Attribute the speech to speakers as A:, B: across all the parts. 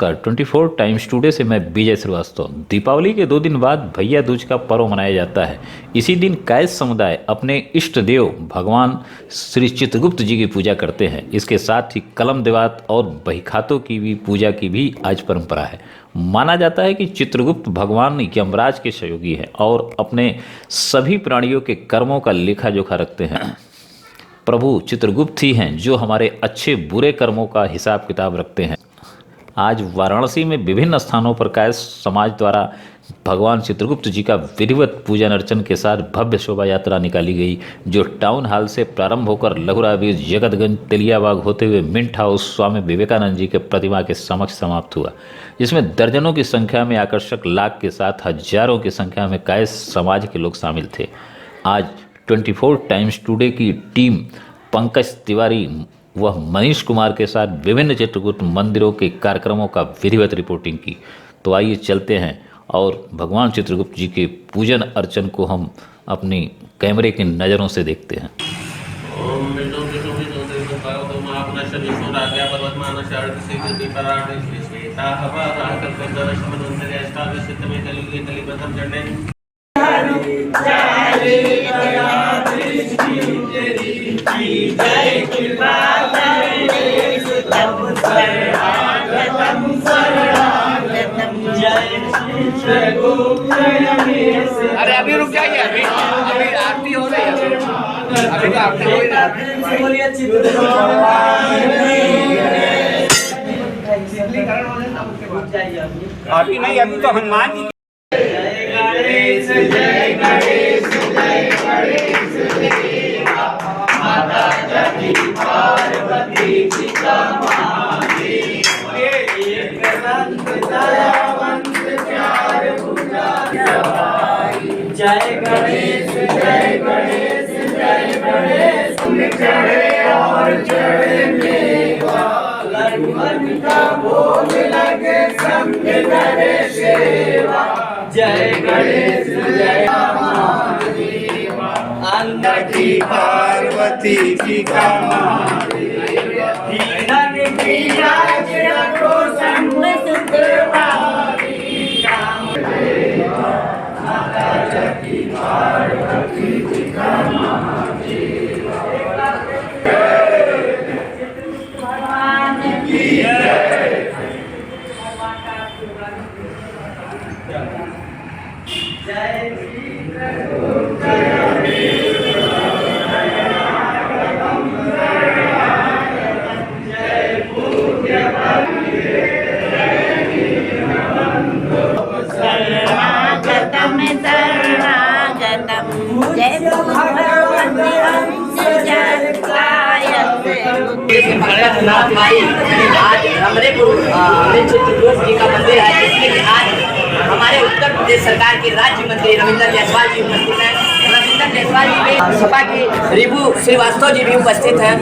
A: नमस्कार 24 times today से मैं विजय श्रीवास्तव। दीपावली के 2 दिन बाद भैया दूज का पर्व मनाया जाता है। इसी दिन कैथ समुदाय अपने इष्ट देव भगवान श्री चित्रगुप्त जी की पूजा करते हैं। इसके साथ ही कलम देवात और बहीखातों की भी पूजा की भी आज परंपरा है। माना जाता है कि चित्रगुप्त भगवान यमराज के सहयोगी हैं और अपने सभी प्राणियों के कर्मों का लेखा जोखा रखते हैं। प्रभु चित्रगुप्त ही हैं जो हमारे अच्छे बुरे कर्मों का हिसाब किताब रखते हैं। आज वाराणसी में विभिन्न स्थानों पर कैथ समाज द्वारा भगवान चित्रगुप्त जी का विधिवत पूजन अर्चन के साथ भव्य शोभा यात्रा निकाली गई, जो टाउन हॉल से प्रारंभ होकर लहुरा ब्रिज, जगतगंज, तेलियाबाग होते हुए मिंट हाउस स्वामी विवेकानंद जी के प्रतिमा के समक्ष समाप्त हुआ, जिसमें दर्जनों की संख्या में आकर्षक लाख के साथ हजारों की संख्या में कैथ समाज के लोग शामिल थे। आज 24 टाइम्स टुडे की टीम पंकज तिवारी व मनीष कुमार के साथ विभिन्न चित्रकूट मंदिरों के कार्यक्रमों का विधिवत रिपोर्टिंग की। तो आइए चलते हैं और भगवान चित्रगुप्त जी के पूजन अर्चन को हम अपनी कैमरे की नज़रों से देखते हैं।
B: अरे अभी रुक जाइए, अभी आरती हो रही है, अभी तो आरती हो रही है। अभी नहीं, अभी तो हनुमान जी
C: जय गणेश जय गणेश जय गणेश, चढ़े और चढ़े मेवा, लड्डू का भोग लगे संग करे सेवा। जय गणेश जय महादेवा, अंगठी पार्वती जी का महादेवा, धीरन की राज रखो संग सुखवारी। पार्वती जी का महादेवा, भगवान की जय। जय श्री कृष्ण जय पूज्य शरणागतम शरणागतम, जय
D: आज रमरेपुर चित्रकूट जी का मंदिर है, जिसमें आज हमारे उत्तर प्रदेश सरकार के राज्य मंत्री रविंद्र जायसवाल जी उपस्थित हैं। रविंद्र जायसवाल जी भी, सपा के रिबू श्रीवास्तव जी भी उपस्थित हैं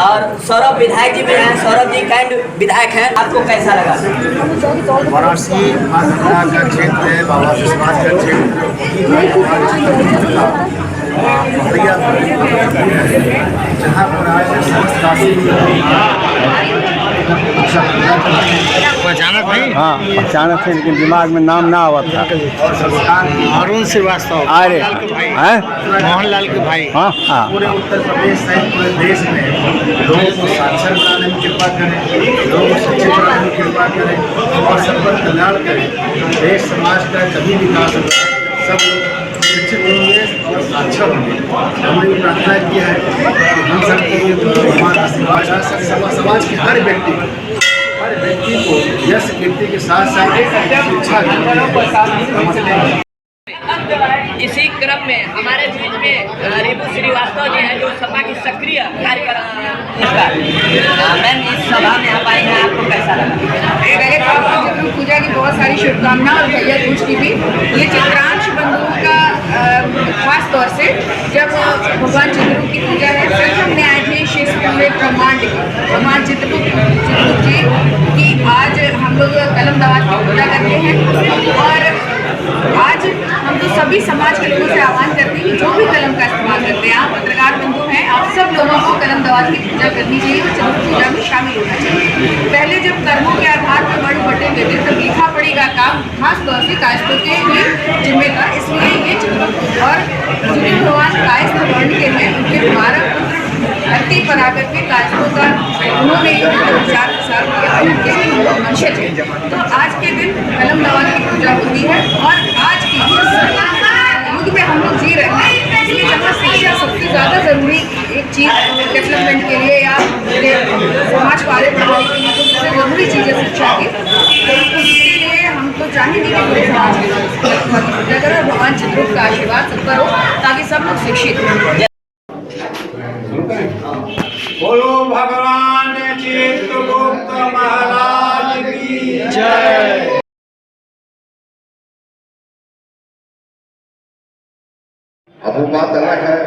D: और सौरभ विधायक जी भी हैं। सौरभ जी कैंड विधायक हैं। आपको कैसा लगा?
E: वाराणसी का क्षेत्र है, बाबा समाज का क्षेत्र, जहाँ पर आज समस्त काशी
B: अचानक नहीं,
E: हाँ अचानक से, लेकिन दिमाग में नाम ना आवा था।
B: अरुण श्रीवास्तव,
E: अरे हैं
B: मोहनलाल के भाई।
E: हाँ हाँ,
F: पूरे उत्तर प्रदेश सहित पूरे देश में लोगों को साक्षर बनाने में कृपा करें, लोगों को शिक्षित बनाने में कृपा करें और सब पर कल्याण करें। देश समाज का कभी विकास होगा, सब लोग शिक्षित होंगे और साक्षर होंगे। हमने ये प्रार्थना की है कि हम सबको हमारा आशीर्वाद समाज के हर व्यक्ति को यश कीर्ति के साथ साथ शिक्षा दें।
D: इसी क्रम में हमारे बीच में रिबू श्रीवास्तव जी हैं, जो सपा की सक्रिय कार्यकर्ता। मैम, इस सभा में आप आई हैं, आपको कैसा लगा?
G: पहले तो आपको पूजा की बहुत सारी शुभकामनाएं और भैया दूज की भी। ये चित्रांश बंधुओं का खास तौर से जब भगवान चित्रगुप्त की पूजा है, प्रथम न्यायाधीश इस पूरे ब्रह्मांड चित्रगुप्त जी की आज हम लोग कलम दवात की पूजा करते हैं। और आज हम तो सभी समाज के लोगों से आह्वान करते हैं कि जो भी कलम का इस्तेमाल करते हैं, आप पत्रकार बंधु हैं, आप सब लोगों को कलम दवात की पूजा करनी चाहिए और चित्रगुप्त पूजा में शामिल होना चाहिए। पहले जब कर्मों के आधार पर बड़ी इम्पोर्टेंट देते हैं, तब लिखा पढ़ी का काम खास तौर से कायस्थों के ही जिम्मे था। इसलिए ये चित्रगुप्त और जितने भगवान कायस्थ वर्ण के हैं उनके द्वारा धरती पर आकर के कायस्थों का उन्होंने विचार प्रसार किया, उनके ही वंशज हैं। तो आज के दिन कलम नवान की पूजा होती है और आज की युग में हम लोग जी रहे हैं, इसलिए जहाँ शिक्षा सबसे ज़्यादा ज़रूरी एक चीज़ डेवलपमेंट के लिए या समाज पाले बनाने के लिए तो सबसे ज़रूरी चीज़ है शिक्षा की। तो उसके लिए हम तो चाहेंगे कि पूरे समाज के लोग पूजा करें और भगवान चित्रगुप्त का आशीर्वाद सब पर हो ताकि सब लोग शिक्षित हों।
F: बोलो भगवान चित्रगुप्त महाराज की जय। अब वो बात अलग है,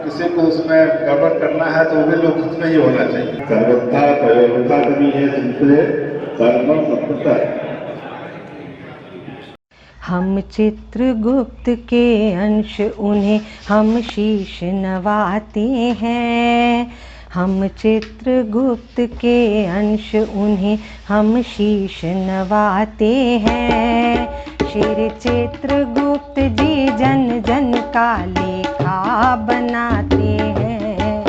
F: किसी को उसमें गड़बड़ करना है तो वे लोग उसमें ही होना चाहिए। सर्वथा प्रयोगता कभी है जिनसे कर्म सत्ता है।
H: हम चित्रगुप्त के अंश उन्हें हम शीश नवाते हैं। हम चित्रगुप्त के अंश उन्हें हम शीश नवाते हैं। श्री चित्रगुप्त जी जन जन का लेखा बनाते हैं,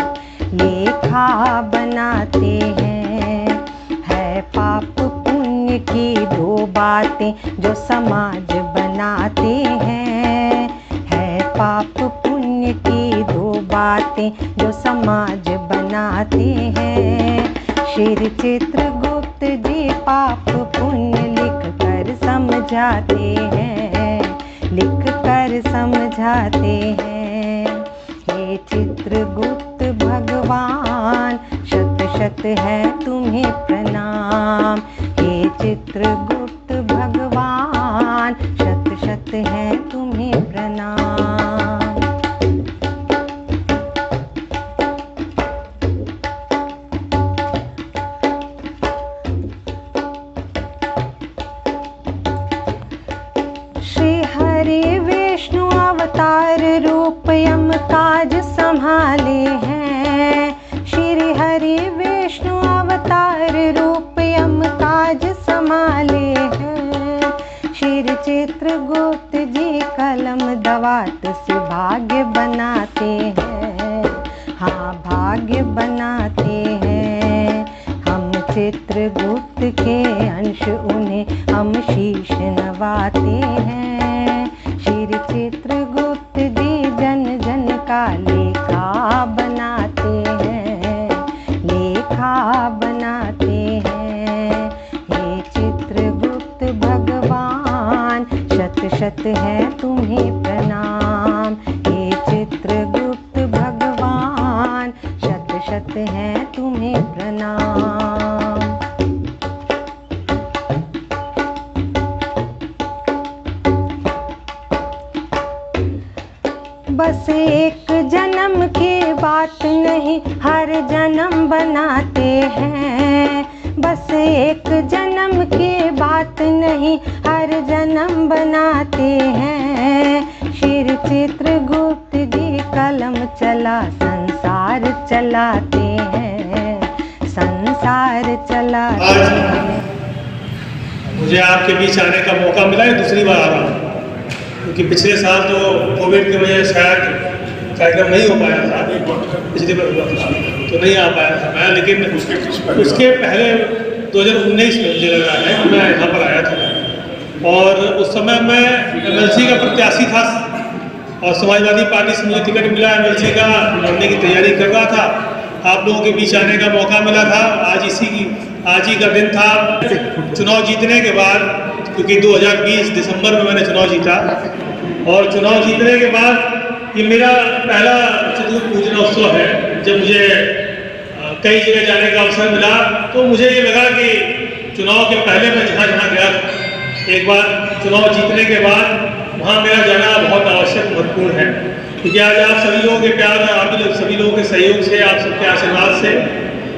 H: लेखा बनाते हैं। है पाप पुण्य की दो बातें जो समाज बनाते हैं। है पाप पुण्य की दो बातें जो समाज बनाते हैं। श्री चित्रगुप्त जी पाप पुण्य लिख कर समझाते हैं, लिख कर समझाते हैं। हे चित्रगुप्त भगवान शत शत है तुम्हें प्रणाम। हे चित्रगुप्त भगवान शत शत है तुम्हें प्रणाम। श्री हरि विष्णु अवतार रूप यम काज संभाले हैं। श्री हरि विष्णु अवतार रूप यम काज संभाले हैं। श्री चित्रगुप्त जी कलम दवात से भाग्य बनाते हैं, हाँ भाग्य बनाते हैं। हम चित्रगुप्त के अंश उन्हें हम शीश नवाते हैं। श्री चित्रगुप्त जी जन जन का लेखा बनाते हैं, लेखा बनाते हैं। हे चित्रगुप्त भगवान शत शत है तुम्हें प्रणाम। हे चित्रगुप्त भगवान शत शत है तुम्हें प्रणाम। बस एक जन्म की बात नहीं हर जन्म बनाते हैं। बस एक जन्म की बात नहीं हर जन्म बनाते हैं। श्री चित्रगुप्त जी कलम चला संसार चलाते हैं, संसार चलाते हैं।
I: मुझे आपके बीच आने का मौका मिला है, दूसरी बार आ रहा हूँ, क्योंकि पिछले साल तो कोविड की वजह से शायद कार्यक्रम नहीं हो पाया था, पिछली बार हुआ था तो नहीं आ पाया था मैं। लेकिन उसके पहले 2019 में मुझे लग रहा है कि मैं यहाँ पर आया था और उस समय मैं MLC का प्रत्याशी था और समाजवादी पार्टी से मुझे टिकट मिला, MLC का लड़ने की तैयारी कर रहा था। आप लोगों के बीच आने का मौका मिला था। आज ही का दिन था। चुनाव जीतने के बाद, क्योंकि 2020 दिसंबर में मैंने चुनाव जीता और चुनाव जीतने के बाद ये मेरा पहला चित्रगुप्त पूजन उत्सव है। जब मुझे कई जगह जाने का अवसर मिला तो मुझे ये लगा कि चुनाव के पहले मैं जहाँ जहाँ गया, एक बार चुनाव जीतने के बाद वहाँ मेरा जाना बहुत आवश्यक महत्वपूर्ण है, क्योंकि आज आप सभी लोगों के प्यार, आप सभी लोगों के सहयोग से, आप सबके आशीर्वाद से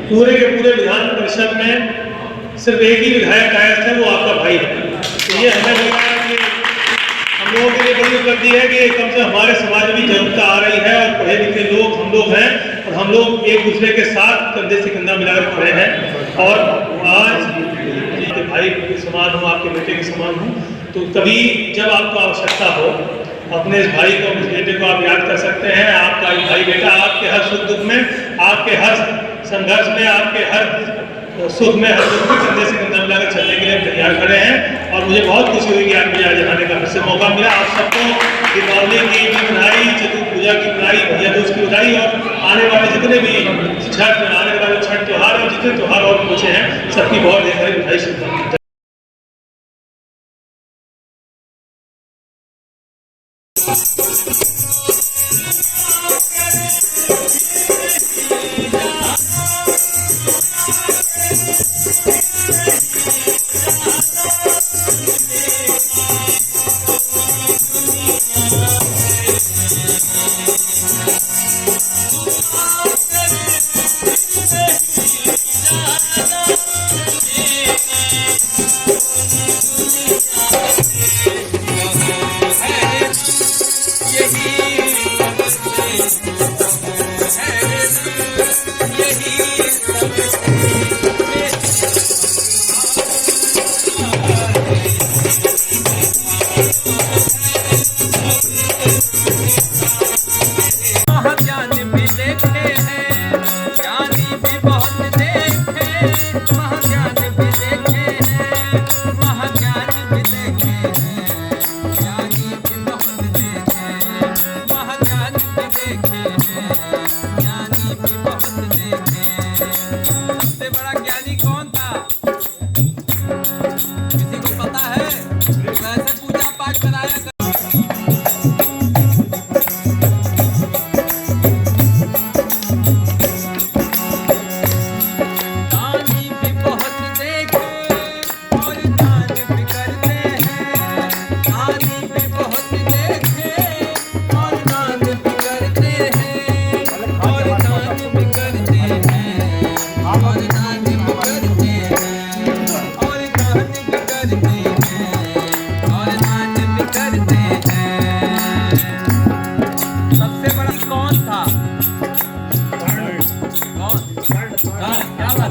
I: पूरे के पूरे विधान परिषद में सिर्फ एक ही विधायक आया था, वो आपका भाई है। तो ये हमें लगा कि हम लोगों के लिए बड़ी उपलब्धि है कि कम से हमारे समाज में जागरूकता आ रही है और पढ़े लिखे लोग हम लोग हैं और हम लोग एक दूसरे के साथ कंधे से कंधा मिलाकर खड़े हैं। और आज भाई के समान हूँ, आपके बेटे के समान हूँ। तो कभी जब आपको आवश्यकता हो अपने इस भाई को, इस बेटे को आप याद कर सकते हैं। आपका भाई बेटा आपके हर सुख दुख में, आपके हर संघर्ष में, आपके हर सुख में, हर दुख में कंधे से कंधा मिलाकर चलने के लिए तैयार खड़े हैं। और मुझे बहुत खुशी हुई कि आज मुझे आज आने का फिर से मौका मिला। आप सबको दीपावली की भी बधाई, चतुर्थ पूजा की बधाई, भैया दूज की बधाई, और आने वाले जितने भी आने वाले छठ त्योहार और जितने त्योहार और पूछे हैं सबकी बहुत ढेर सारी बधाई, शुभकामनाएं।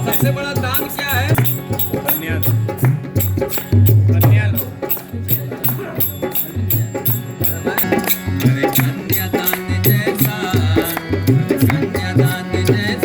B: सबसे बड़ा दान क्या है? कन्या लो। कन्यादान जैसा